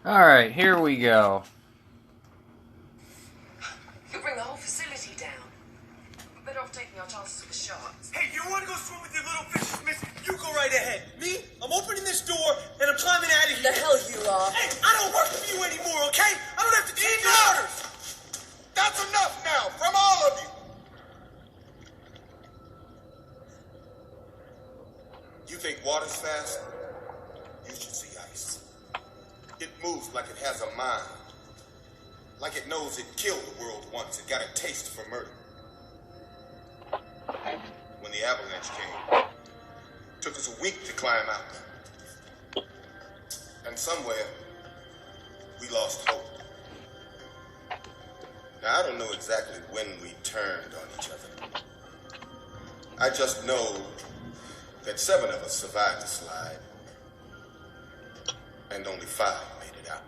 Alright, here we go. You'll bring the whole facility down. We're better off taking our chances with the sharks. Hey, you want to go swim with your little fishes, miss? You go right ahead. Me? I'm opening this door and I'm climbing out of here. The hell you are. Hey, I don't work for you anymore, okay? I don't have to take your orders. That's enough now, from all of you. You think water's fast? You should see ice. It moves like it has a mind. Like it knows it killed the world once. It got a taste for murder. When the avalanche came, it took us a week to climb out. And somewhere, we lost hope. Now, I don't know exactly when we turned on each other. I just know that 7 of us survived the slide, and only 5 made it out.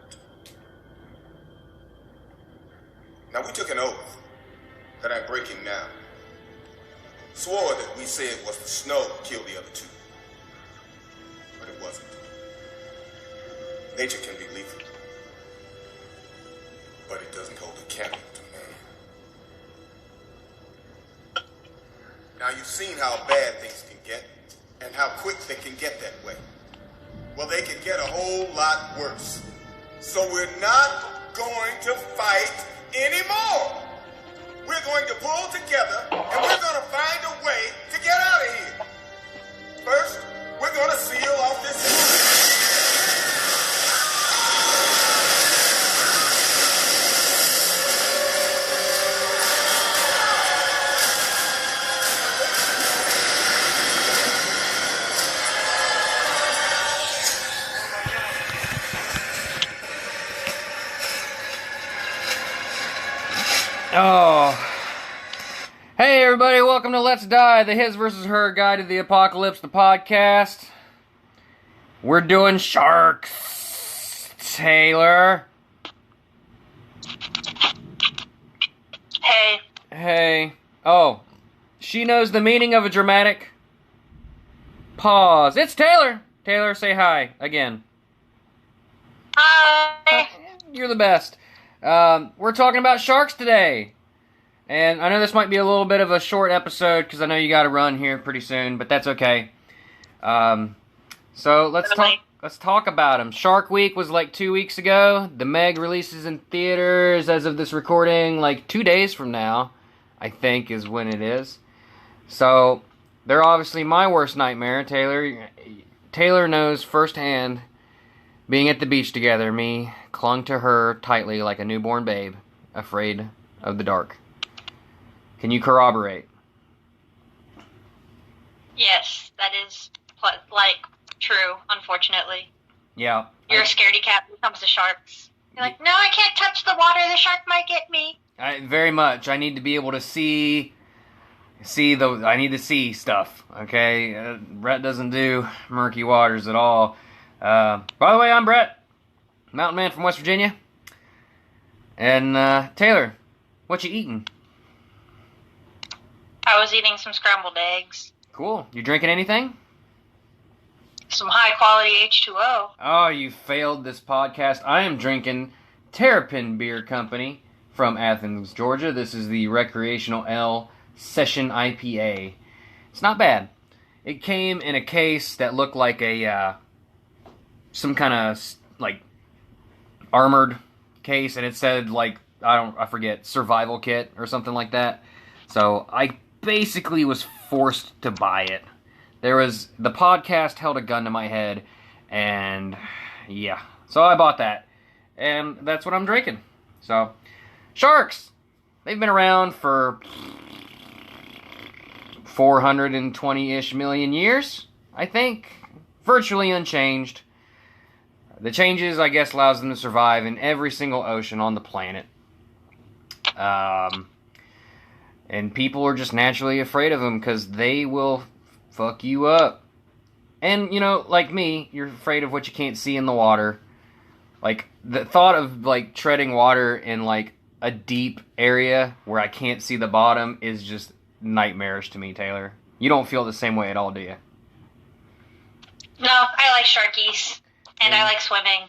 Now, we took an oath that I'm breaking now. Swore that we said it was the snow that killed the other 2. But it wasn't. Nature can be lethal, but it doesn't hold a candle to man. Now, you've seen how bad things can get, and how quick they can get that way. Well, they can get a whole lot worse. So we're not going to fight anymore. We're going to pull together, and we're going to find a way to get out of here. First, we're going to seal off this... Oh. Hey everybody, welcome to Let's Die, the His vs. Her Guide to the Apocalypse, the podcast. We're doing sharks, Taylor. Hey. Hey. Oh, she knows the meaning of a dramatic pause. It's Taylor. Taylor, say hi again. Hi. You're the best. We're talking about sharks today. And I know this might be a little bit of a short episode because I know you got to run here pretty soon, but that's okay. So let's talk about them. Shark Week was like 2 weeks ago. The Meg releases in theaters as of this recording like 2 days from now, I think is when it is. So they're obviously my worst nightmare. Taylor knows firsthand. Being at the beach together, me clung to her tightly like a newborn babe, afraid of the dark. Can you corroborate? Yes, that is true, unfortunately. Yeah. You're a scaredy cat when it comes to sharks. You're like, no, I can't touch the water, the shark might get me. Very much. I need to be able to see I need to see stuff, okay? Bret doesn't do murky waters at all. By the way, I'm Bret, mountain man from West Virginia. And, Taylor, what you eating? I was eating some scrambled eggs. Cool. You drinking anything? Some high-quality H2O. Oh, you failed this podcast. I am drinking Terrapin Beer Company from Athens, Georgia. This is the Recreational Ale Session IPA. It's not bad. It came in a case that looked like a, some kind of, like, armored case, and it said, like, I forget, survival kit or something like that. So I basically was forced to buy it. The podcast held a gun to my head, and yeah. So I bought that, and that's what I'm drinking. So, sharks! They've been around for 420-ish million years, I think. Virtually unchanged. The changes, I guess, allows them to survive in every single ocean on the planet. And people are just naturally afraid of them because they will fuck you up. And, you know, like me, you're afraid of what you can't see in the water. Like, the thought of, like, treading water in, like, a deep area where I can't see the bottom is just nightmarish to me, Taylor. You don't feel the same way at all, do you? No, I like sharkies. And I like swimming.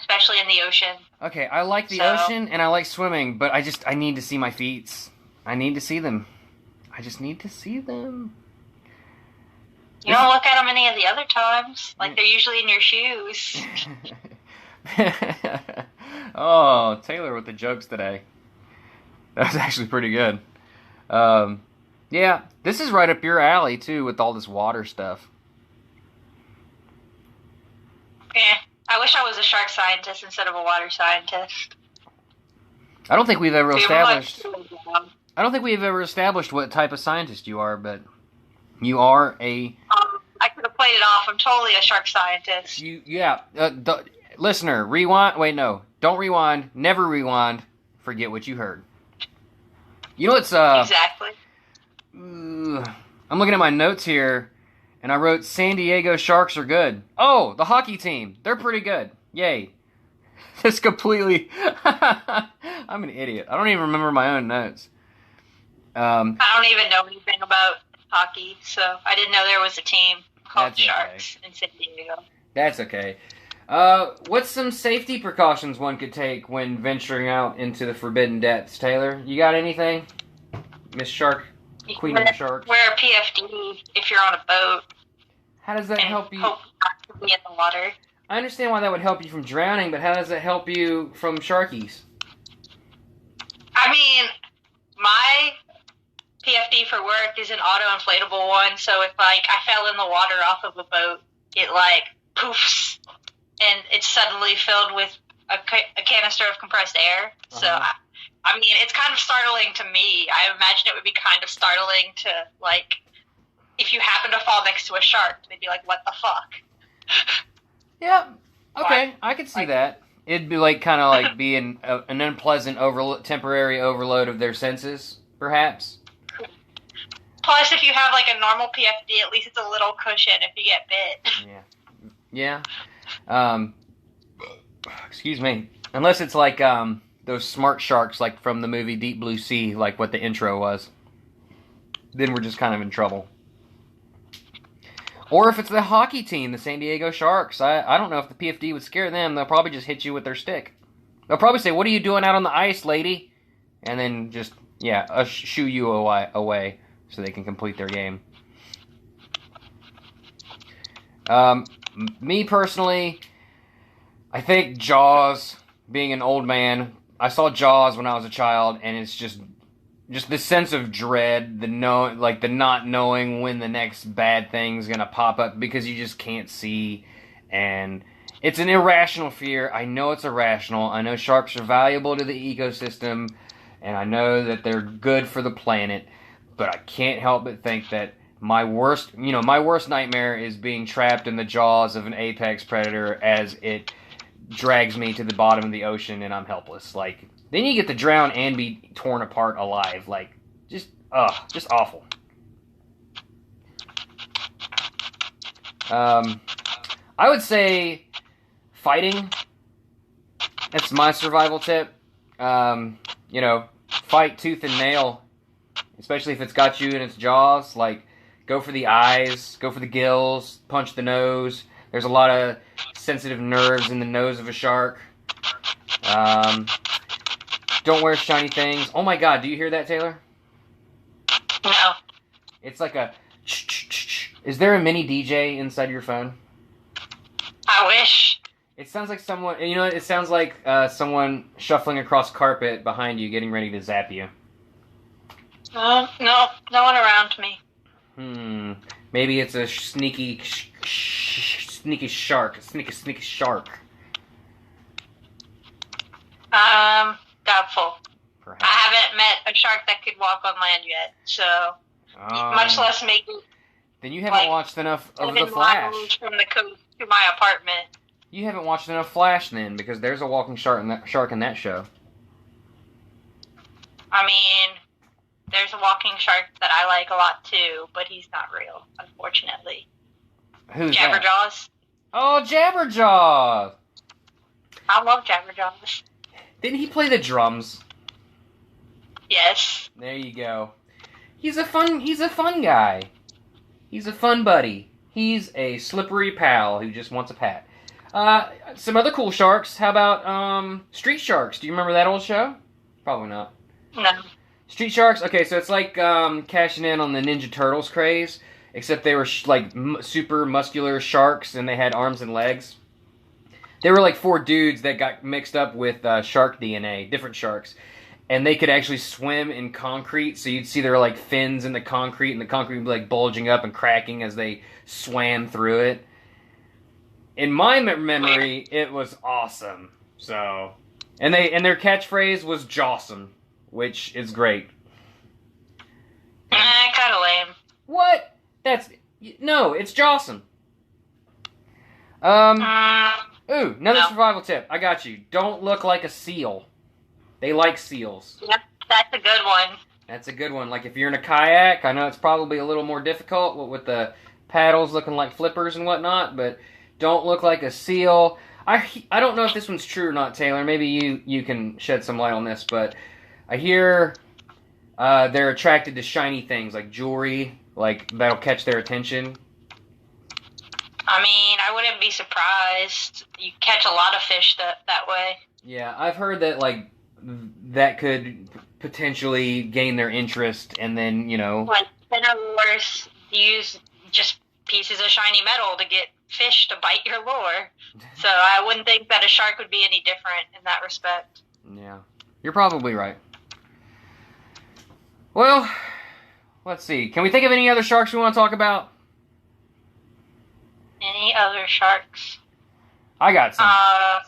especially in the ocean. Okay, I like the ocean and I like swimming, but I need to see my feet. I need to see them. I just need to see them. You don't look at them any of the other times. Like, they're usually in your shoes. Oh, Taylor with the jokes today. That was actually pretty good. Yeah, this is right up your alley, too, with all this water stuff. Yeah, I wish I was a shark scientist instead of a water scientist. I don't think we've ever established... Um, I don't think we've ever established what type of scientist you are, but you are a... I could have played it off. I'm totally a shark scientist. Listener, rewind. Wait, no. Don't rewind. Never rewind. Forget what you heard. You know what's... Exactly. I'm looking at my notes here, and I wrote, San Diego Sharks are good. Oh, the hockey team. They're pretty good. Yay. That's completely... I'm an idiot. I don't even remember my own notes. I don't even know anything about hockey, so I didn't know there was a team called Sharks in San Diego. That's okay. What's some safety precautions one could take when venturing out into the forbidden depths, Taylor? You got anything? Miss Shark, Queen of the Sharks. Wear a PFD if you're on a boat. How does that help you? Hope not to be in the water. I understand why that would help you from drowning, but how does it help you from sharkies? I mean, my PFD for work is an auto-inflatable one, so if, like, I fell in the water off of a boat, it, like, poofs, and it's suddenly filled with a canister of compressed air. Uh-huh. So, I mean, it's kind of startling to me. I imagine it would be kind of startling to, like, if you happen to fall next to a shark, they'd be like, what the fuck? Yeah, okay, I could see that. It'd be like kind of like being an unpleasant temporary overload of their senses, perhaps. Plus, if you have like a normal PFD, at least it's a little cushion if you get bit. Yeah. Excuse me. Unless it's like those smart sharks, like from the movie Deep Blue Sea, like what the intro was. Then we're just kind of in trouble. Or if it's the hockey team, the San Diego Sharks. I don't know if the PFD would scare them. They'll probably just hit you with their stick. They'll probably say, "What are you doing out on the ice, lady?" And then just, shoo you away so they can complete their game. Me personally, I think Jaws, being an old man, I saw Jaws when I was a child, and it's just the sense of dread, the not knowing when the next bad thing's gonna pop up because you just can't see, and it's an irrational fear. I know it's irrational. I know sharks are valuable to the ecosystem, and I know that they're good for the planet, but I can't help but think that my worst nightmare is being trapped in the jaws of an apex predator as it drags me to the bottom of the ocean and I'm helpless. Like, then you get to drown and be torn apart alive. Like, just awful. I would say fighting. That's my survival tip. Fight tooth and nail. Especially if it's got you in its jaws. Like, go for the eyes, go for the gills, punch the nose. There's a lot of sensitive nerves in the nose of a shark. Don't wear shiny things. Oh my god, do you hear that, Taylor? No. It's like a... Is there a mini DJ inside your phone? I wish. It sounds like someone... it sounds like someone shuffling across carpet behind you, getting ready to zap you. No one around me. Maybe it's a sneaky shark. Sneaky shark. Doubtful. Perhaps. I haven't met a shark that could walk on land yet, so much less make me. Then you haven't watched enough of The 7 Flash. miles from the coast to my apartment. You haven't watched enough Flash then, because there's a walking shark in that show. I mean, there's a walking shark that I like a lot too, but he's not real, unfortunately. Who's that? Jabberjaws. Oh, Jabberjaw! I love Jabberjaws. Didn't he play the drums? Yes. There you go. He's a fun guy. He's a fun buddy. He's a slippery pal who just wants a pat. Some other cool sharks. How about Street Sharks? Do you remember that old show? Probably not. No. Street Sharks. Okay, so it's like cashing in on the Ninja Turtles craze, except they were super muscular sharks and they had arms and legs. They were like 4 dudes that got mixed up with shark DNA, different sharks. And they could actually swim in concrete, so you'd see their like fins in the concrete, and the concrete would be like bulging up and cracking as they swam through it. In my memory, it was awesome. So, and their catchphrase was "Jawsome," which is great. Kind of lame. What? It's Jawsome. Ooh, another survival tip. I got you. Don't look like a seal. They like seals. Yep, that's a good one. That's a good one. Like if you're in a kayak, I know it's probably a little more difficult with the paddles looking like flippers and whatnot, but don't look like a seal. I don't know if this one's true or not, Taylor. Maybe you can shed some light on this, but I hear they're attracted to shiny things like jewelry, like that'll catch their attention. I mean, I wouldn't be surprised. You catch a lot of fish that way. Yeah, I've heard that like that could potentially gain their interest, and then Like spinner lures use just pieces of shiny metal to get fish to bite your lure. So I wouldn't think that a shark would be any different in that respect. Yeah, you're probably right. Well, let's see. Can we think of any other sharks we want to talk about? Any other sharks? I got some. I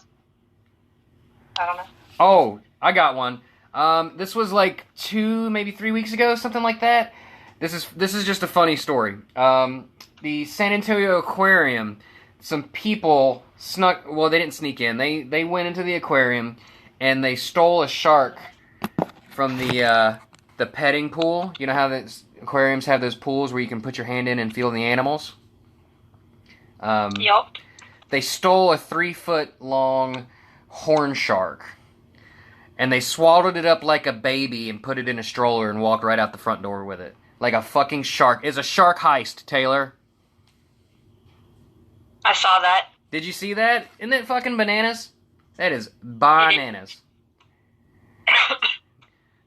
don't know. Oh, I got one. This was like 2, maybe 3 weeks ago, something like that. This is just a funny story. The San Antonio Aquarium, some people snuck. Well, they didn't sneak in. They went into the aquarium and they stole a shark from the petting pool. You know how the aquariums have those pools where you can put your hand in and feel the animals. Yup. They stole a 3-foot long horn shark. And they swallowed it up like a baby and put it in a stroller and walked right out the front door with it. Like a fucking shark. It's a shark heist, Taylor. I saw that. Did you see that? Isn't that fucking bananas? That is bananas.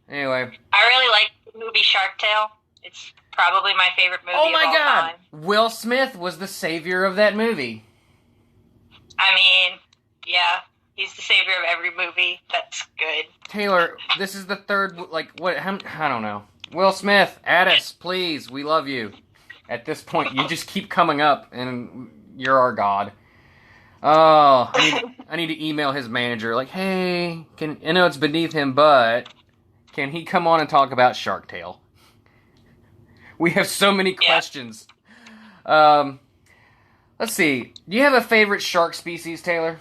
Anyway. I really like the movie Shark Tale. It's probably my favorite movie Oh my of all god! time. Will Smith was the savior of that movie. I mean, yeah. He's the savior of every movie. That's good. Taylor, this is the third, I don't know. Will Smith, add us, please. We love you. At this point, you just keep coming up, and you're our god. Oh, I need to email his manager, like, hey, I know it's beneath him, but can he come on and talk about Shark Tale? We have so many questions. Let's see. Do you have a favorite shark species, Taylor?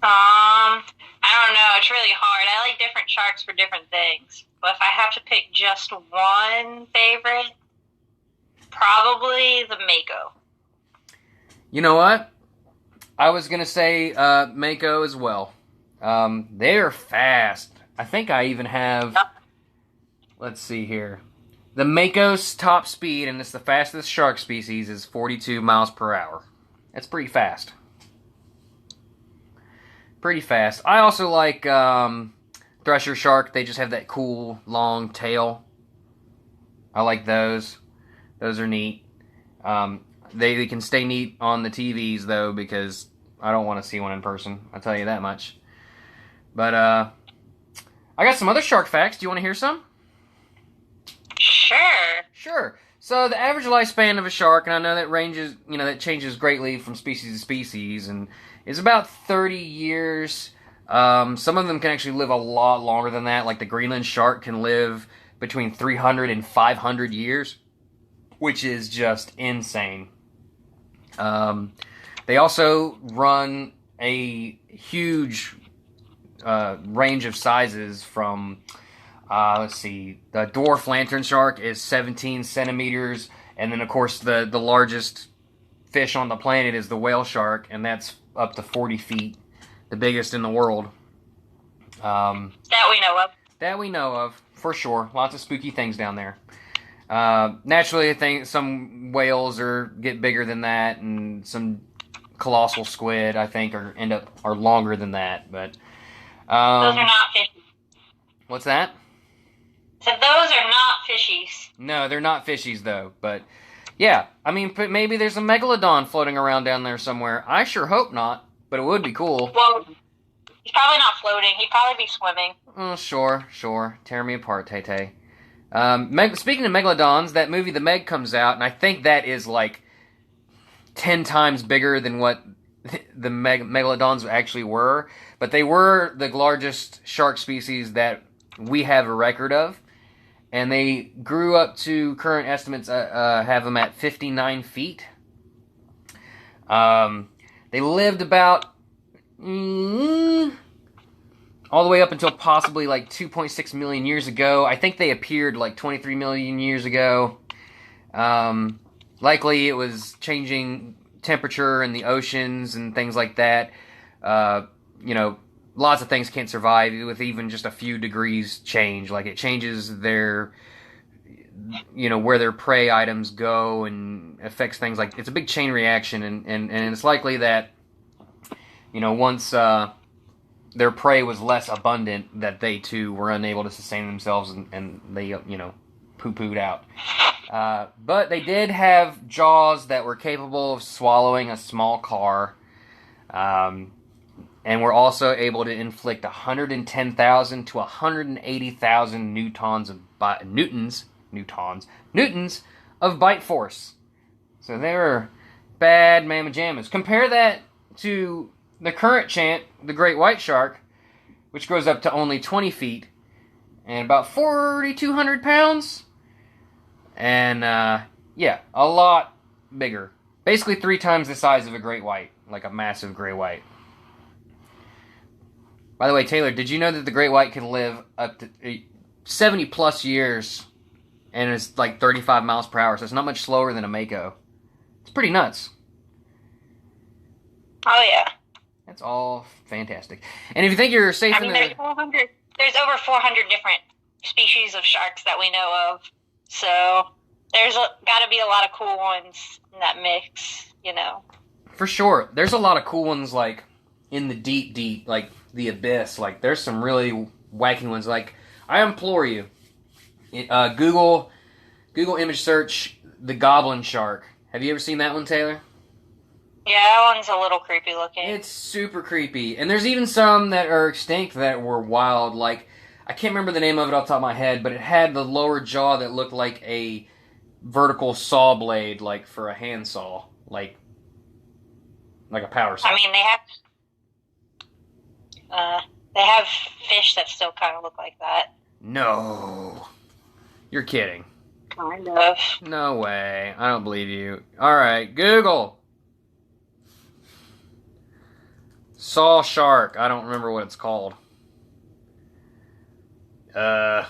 I don't know. It's really hard. I like different sharks for different things. But if I have to pick just one favorite, probably the Mako. You know what? I was going to say Mako as well. They're fast. I think I even have... Let's see here. The Mako's top speed, and it's the fastest shark species, is 42 miles per hour. That's pretty fast. Pretty fast. I also like thresher shark. They just have that cool, long tail. I like those. Those are neat. They can stay neat on the TVs, though, because I don't want to see one in person. I'll tell you that much. But, I got some other shark facts. Do you want to hear some? Sure. So, the average lifespan of a shark, and I know that ranges, that changes greatly from species to species, and is about 30 years. Some of them can actually live a lot longer than that. Like the Greenland shark can live between 300 and 500 years, which is just insane. They also run a huge range of sizes from, let's see, the dwarf lantern shark is 17 centimeters, and then of course the largest fish on the planet is the whale shark, and that's up to 40 feet, the biggest in the world. That we know of. That we know of, for sure. Lots of spooky things down there. Naturally, I think some whales get bigger than that, and some colossal squid, I think, are longer than that. But Those are not fishies. what's that? So those are not fishies. No, they're not fishies though. But yeah, I mean, maybe there's a megalodon floating around down there somewhere. I sure hope not, but it would be cool. Well, he's probably not floating. He'd probably be swimming. Oh, sure. Tear me apart, Tay-Tay. Speaking of megalodons, that movie The Meg comes out, and I think that is like 10 times bigger than what the megalodons actually were. But they were the largest shark species that we have a record of. And they grew up to, current estimates have them at 59 feet. They lived about all the way up until possibly like 2.6 million years ago. I think they appeared like 23 million years ago. Likely it was changing temperature in the oceans and things like that. Lots of things can't survive with even just a few degrees change. Like, it changes their, where their prey items go and affects things like, it's a big chain reaction, and it's likely that, once their prey was less abundant, that they too were unable to sustain themselves and they, poo-pooed out. But they did have jaws that were capable of swallowing a small car. And we're also able to inflict 110,000 to 180,000 newtons of bite force. So they were bad mamma jammas. Compare that to the current chant, the great white shark, which goes up to only 20 feet and about 4,200 pounds. And, a lot bigger. Basically 3 times the size of a great white, like a massive gray white. By the way, Taylor, did you know that the great white can live up to 70 plus years and it's like 35 miles per hour, so it's not much slower than a mako. It's pretty nuts. Oh, yeah. That's all fantastic. And if you think you're safe there's over 400 different species of sharks that we know of, so there's got to be a lot of cool ones in that mix, For sure. There's a lot of cool ones, like, in the deep, like, the abyss. Like, there's some really wacky ones. Like, I implore you, Google image search the goblin shark. Have you ever seen that one, Taylor? Yeah, that one's a little creepy looking. It's super creepy. And there's even some that are extinct that were wild. Like, I can't remember the name of it off the top of my head, but it had the lower jaw that looked like a vertical saw blade, like for a handsaw. Like a power saw. I mean, they have fish that still kind of look like that. No. You're kidding. Kind of. No way. I don't believe you. Alright, Google. Saw shark. I don't remember what it's called. Nope.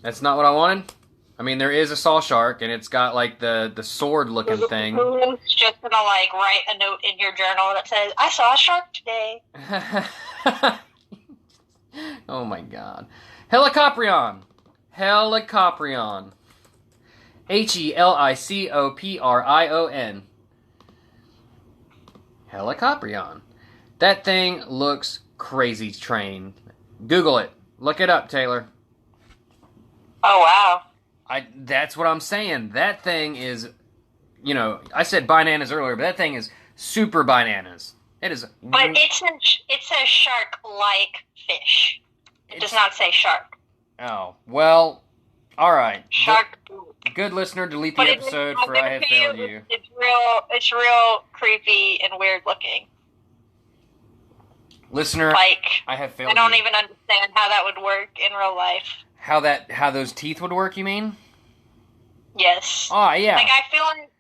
That's not what I wanted. I mean, there is a saw shark, and it's got, like, the sword-looking thing. It's just gonna, write a note in your journal that says, I saw a shark today. Oh, my God. Helicoprion. Helicoprion. Helicoprion. Helicoprion. That thing looks crazy trained. Google it. Look it up, Taylor. Oh, wow. That's what I'm saying. That thing is, I said bananas earlier, but that thing is super bananas. It is. But it's a shark-like fish. It does not say shark. Oh, well, alright. Shark. Good listener, delete the episode for I have failed you. It's real creepy and weird looking. Listener, I have failed you. I don't even understand how that would work in real life. How those teeth would work, you mean? Yes. Oh, yeah. I feel like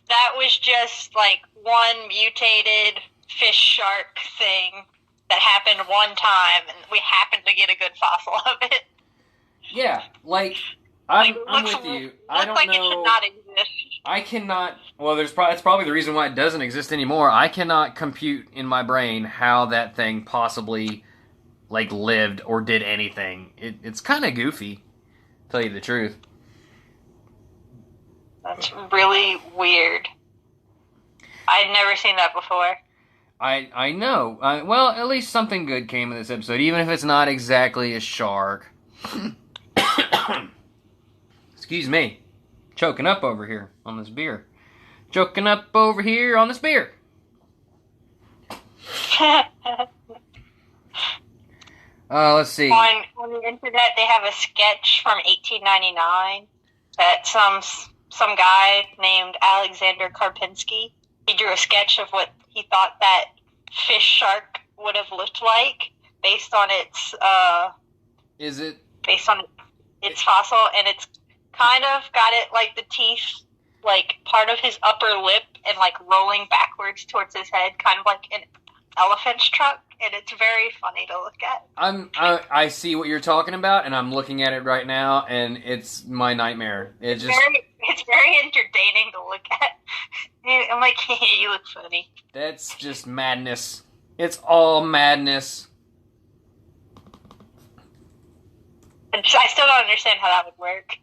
that was just, one mutated fish shark thing that happened one time, and we happened to get a good fossil of it. Yeah, I'm with you. I don't know. It should not exist. I cannot. Well, that's probably the reason why it doesn't exist anymore. I cannot compute in my brain how that thing possibly lived or did anything. It's kind of goofy, to tell you the truth. That's really weird. I'd never seen that before. I know. Well, at least something good came of this episode, even if it's not exactly a shark. Excuse me. Choking up over here on this beer. Choking up over here on this beer. Let's see. On the internet, they have a sketch from 1899 that some guy named Alexander Karpinski, he drew a sketch of what he thought that fish shark would have looked like based on its its fossil, and it's kind of got it like the teeth, like part of his upper lip and like rolling backwards towards his head, kind of like an elephant's trunk, and it's very funny to look at. I see what you're talking about, and I'm looking at it right now, and it's my nightmare. It's very entertaining to look at. I'm like, hey, you look funny. That's just madness. It's all madness. I still don't understand how that would work.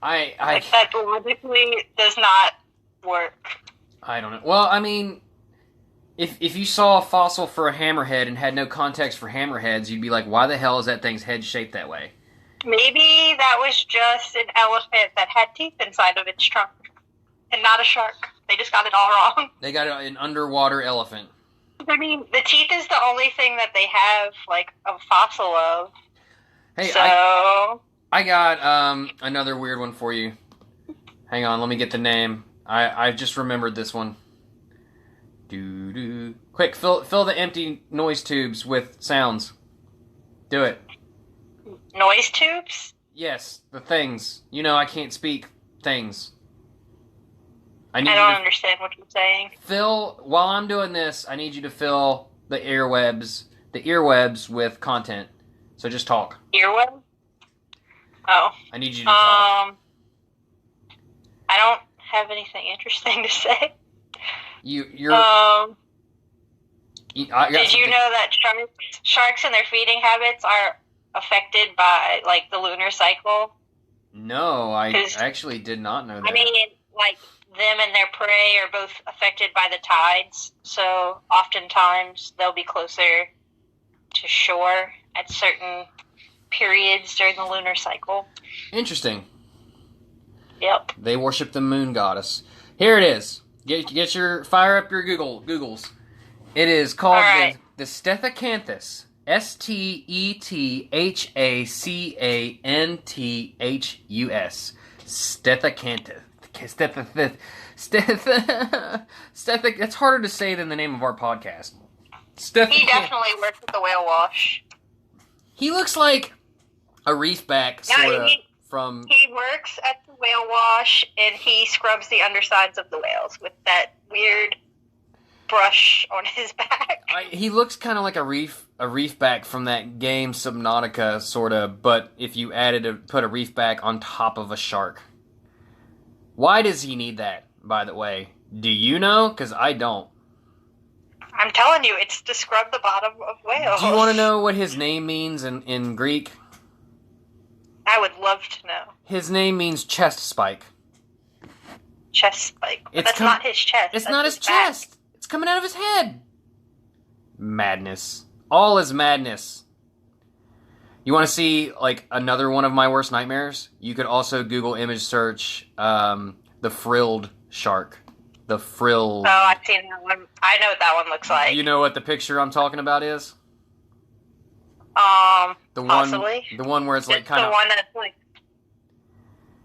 That logically does not work. I don't know. Well, I mean, if you saw a fossil for a hammerhead and had no context for hammerheads, you'd be like, why the hell is that thing's head shaped that way? Maybe that was just an elephant that had teeth inside of its trunk, and not a shark. They just got it all wrong. They got an underwater elephant. I mean, the teeth is the only thing that they have, like, a fossil of. Hey, so... I got another weird one for you. Hang on, let me get the name. I just remembered this one. Doo-doo. Quick, fill the empty noise tubes with sounds. Do it. Noise tubes? Yes, the things. You know, I can't speak things. I don't understand what you're saying. While I'm doing this, I need you to fill the earwebs with content. So just talk. Earweb? Oh. I need you to talk. I don't have anything interesting to say. Did you know that sharks and their feeding habits are affected by, like, the lunar cycle? No, I actually did not know that. I mean, like, them and their prey are both affected by the tides, so oftentimes they'll be closer to shore at certain periods during the lunar cycle. Interesting. Yep. They worship the moon goddess. Here it is. Fire up your Googles. It is called the Stethacanthus. Stethacantthus. Stethacanthus. That's harder to say than the name of our podcast. He definitely works with the whale wash. He looks like a reefback, sort of. He works at the whale wash, and he scrubs the undersides of the whales with that weird brush on his back. He looks kind of like a reefback from that game Subnautica, sort of, but if you put a reefback on top of a shark. Why does he need that, by the way? Do you know? Because I don't. I'm telling you, it's to scrub the bottom of whales. Do you want to know what his name means in Greek? I would love to know. His name means chest spike. Chest spike? That's not his chest. It's not his chest. It's coming out of his head. Madness. All is madness. You want to see, like, another one of my worst nightmares? You could also Google image search the frilled shark. The frilled... Oh, I've seen that one. I know what that one looks like. You know what the picture I'm talking about is? Possibly. The one where it's like kind of... The one that's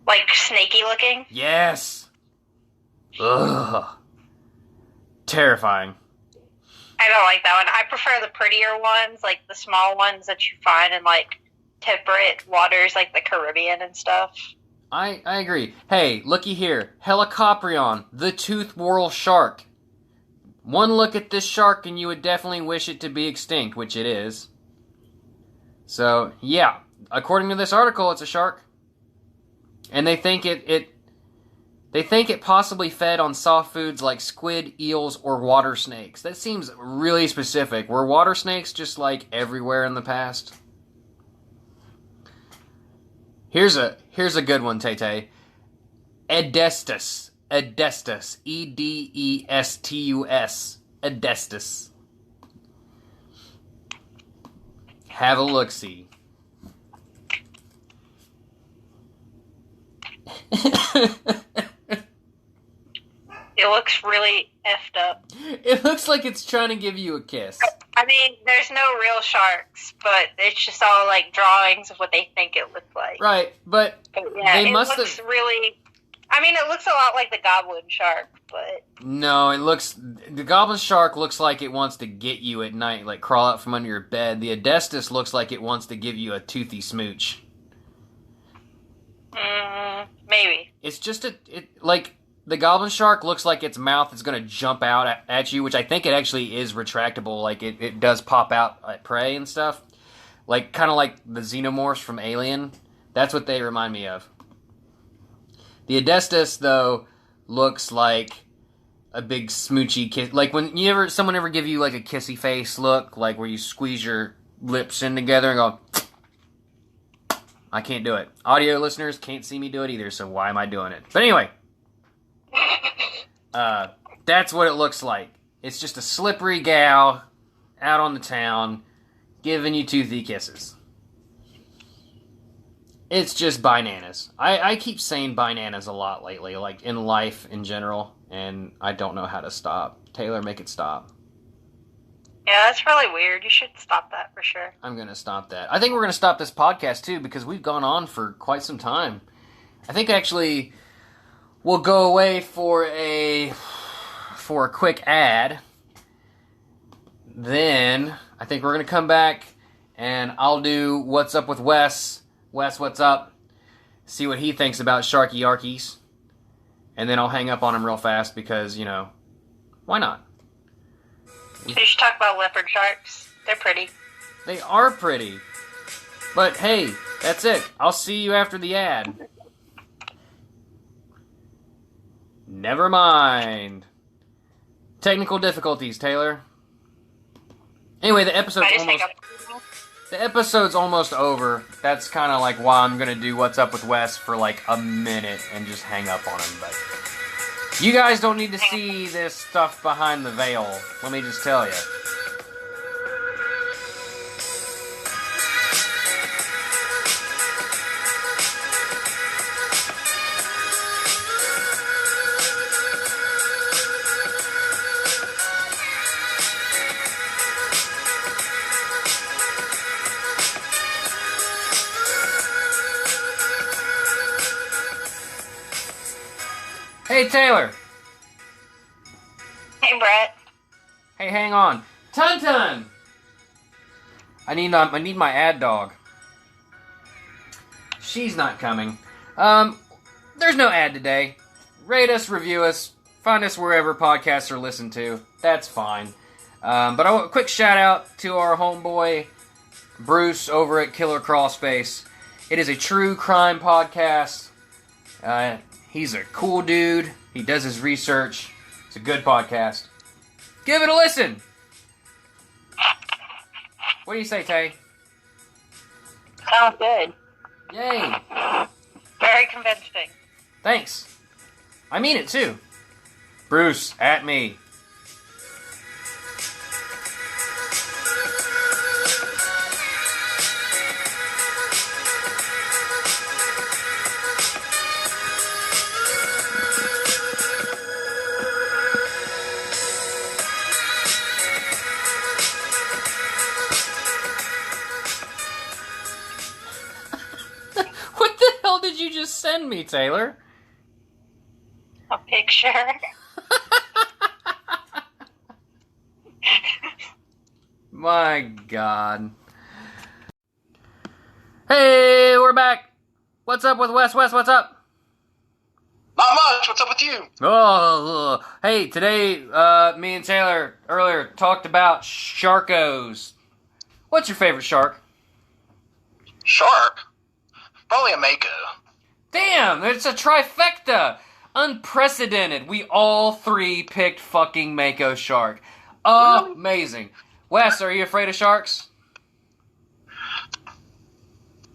like snaky looking? Yes! Ugh. Terrifying. I don't like that one. I prefer the prettier ones, like the small ones that you find in, like, temperate waters, like the Caribbean and stuff. I agree. Hey, looky here. Helicoprion, the tooth whorl shark. One look at this shark and you would definitely wish it to be extinct, which it is. So, yeah. According to this article, it's a shark. And they think it possibly fed on soft foods like squid, eels, or water snakes. That seems really specific. Were water snakes just, like, everywhere in the past? Here's a good one, Tay-Tay. Edestus. Edestus. Edestus. Edestus. Have a look-see. It looks really effed up. It looks like it's trying to give you a kiss. I mean, there's no real sharks, but it's just all like drawings of what they think it looks like. Right, but Yeah, they it must looks have... really... I mean, it looks a lot like the goblin shark, but... No, it looks... The goblin shark looks like it wants to get you at night, like crawl out from under your bed. The Edestus looks like it wants to give you a toothy smooch. Maybe. It's just like... The goblin shark looks like its mouth is going to jump out at you, which I think it actually is retractable. Like, it does pop out at prey and stuff. Like, kind of like the xenomorphs from Alien. That's what they remind me of. The Edestus, though, looks like a big smoochy kiss. Like, when someone ever give you, like, a kissy face look, like where you squeeze your lips in together and go... I can't do it. Audio listeners can't see me do it either, so why am I doing it? But anyway... that's what it looks like. It's just a slippery gal out on the town giving you toothy kisses. It's just bananas. I keep saying bananas a lot lately, like in life in general, and I don't know how to stop. Taylor, make it stop. Yeah, that's really weird. You should stop that for sure. I'm going to stop that. I think we're going to stop this podcast too, because we've gone on for quite some time. I think actually we'll go away for a quick ad. Then I think we're going to come back and I'll do What's Up with Wes. Wes, what's up? See what he thinks about Sharky Yarkies. And then I'll hang up on him real fast because, why not? You should talk about leopard sharks. They're pretty. They are pretty. But hey, that's it. I'll see you after the ad. Never mind. Technical difficulties, Taylor. Anyway, the episode's almost over. That's kind of like why I'm going to do What's Up with Wes for like a minute and just hang up on him. But you guys don't need to see this stuff behind the veil. Let me just tell you. Hey, Taylor. Hey, Bret. Hey, hang on. Tun-Tun! I need my ad dog. She's not coming. There's no ad today. Rate us, review us, find us wherever podcasts are listened to. That's fine. But a quick shout out to our homeboy, Bruce, over at Killer Crawlspace. It is a true crime podcast. He's a cool dude. He does his research. It's a good podcast. Give it a listen. What do you say, Tay? Sounds good. Yay. Very convincing. Thanks. I mean it, too. Bruce, at me. Send me, Taylor. A picture. My God. Hey, we're back. What's up with Wes? Wes, what's up? Not much. What's up with you? Oh, hey, today, me and Taylor earlier talked about sharkos. What's your favorite shark? Shark? Probably a mako. Damn, it's a trifecta. Unprecedented. We all three picked fucking mako shark. Amazing. Wes, are you afraid of sharks?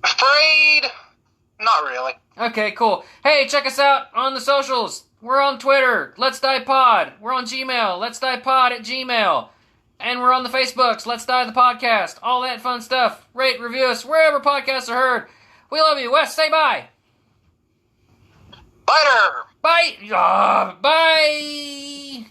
Afraid? Not really. Okay, cool. Hey, check us out on the socials. We're on Twitter, LetsDiePod. We're on Gmail, LetsDiePod@gmail. And we're on the Facebooks, Let's Die the Podcast. All that fun stuff. Rate, review us wherever podcasts are heard. We love you. Wes, say bye. Biter! Bye. Bye.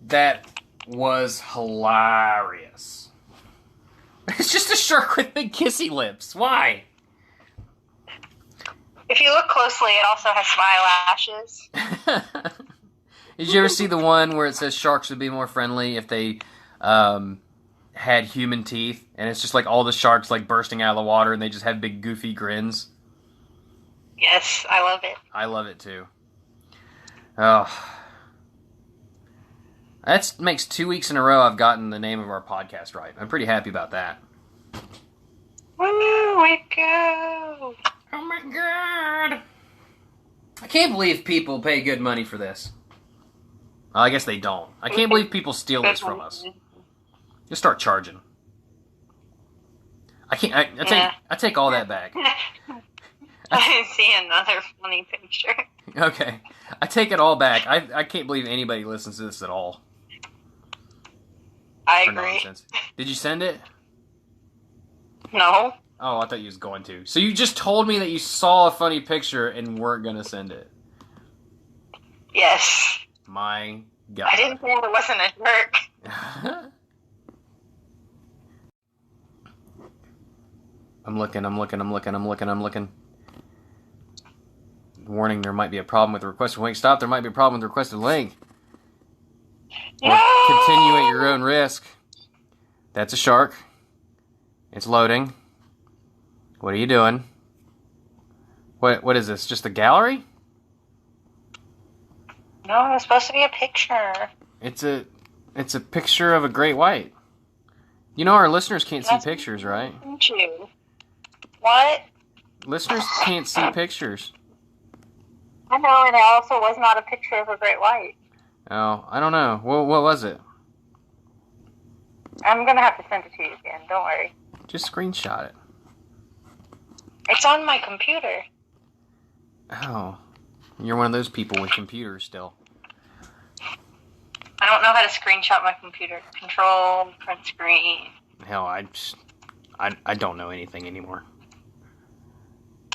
That was hilarious. It's just a shark with big kissy lips. Why? If you look closely, it also has smile lashes. Did you ever see the one where it says sharks would be more friendly if they had human teeth? And it's just like all the sharks like bursting out of the water and they just have big goofy grins? Yes, I love it. I love it too. Oh. That makes 2 weeks in a row I've gotten the name of our podcast right. I'm pretty happy about that. Woo, we go! Oh my god! I can't believe people pay good money for this. Well, I guess they don't. I can't believe people steal this from us. Just start charging. I can't. I take all that back. I see another funny picture. Okay, I take it all back. I can't believe anybody listens to this at all. I For agree. nonsense. Did you send it? No. Oh, I thought you was going to. So you just told me that you saw a funny picture and weren't gonna send it. Yes. My God. I didn't say I wasn't a jerk. I'm looking. Warning, there might be a problem with the requested link. Stop, there might be a problem with the requested link. Or No! continue at your own risk. That's a shark. It's loading. What are you doing? What is this? Just a gallery? No, it's supposed to be a picture. It's a picture of a great white. You know our listeners can't see That's pictures, right? Thank you. What? Listeners can't see pictures. I know, and it also was not a picture of a great white. Oh, I don't know. What was it? I'm gonna have to send it to you again. Don't worry. Just screenshot it. It's on my computer. Oh. You're one of those people with computers still. I don't know how to screenshot my computer. Control, print screen. Hell, I don't know anything anymore.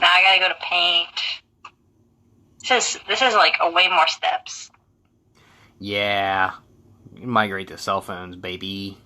Now I gotta go to Paint. This is like a way more steps. Yeah. Migrate to cell phones, baby.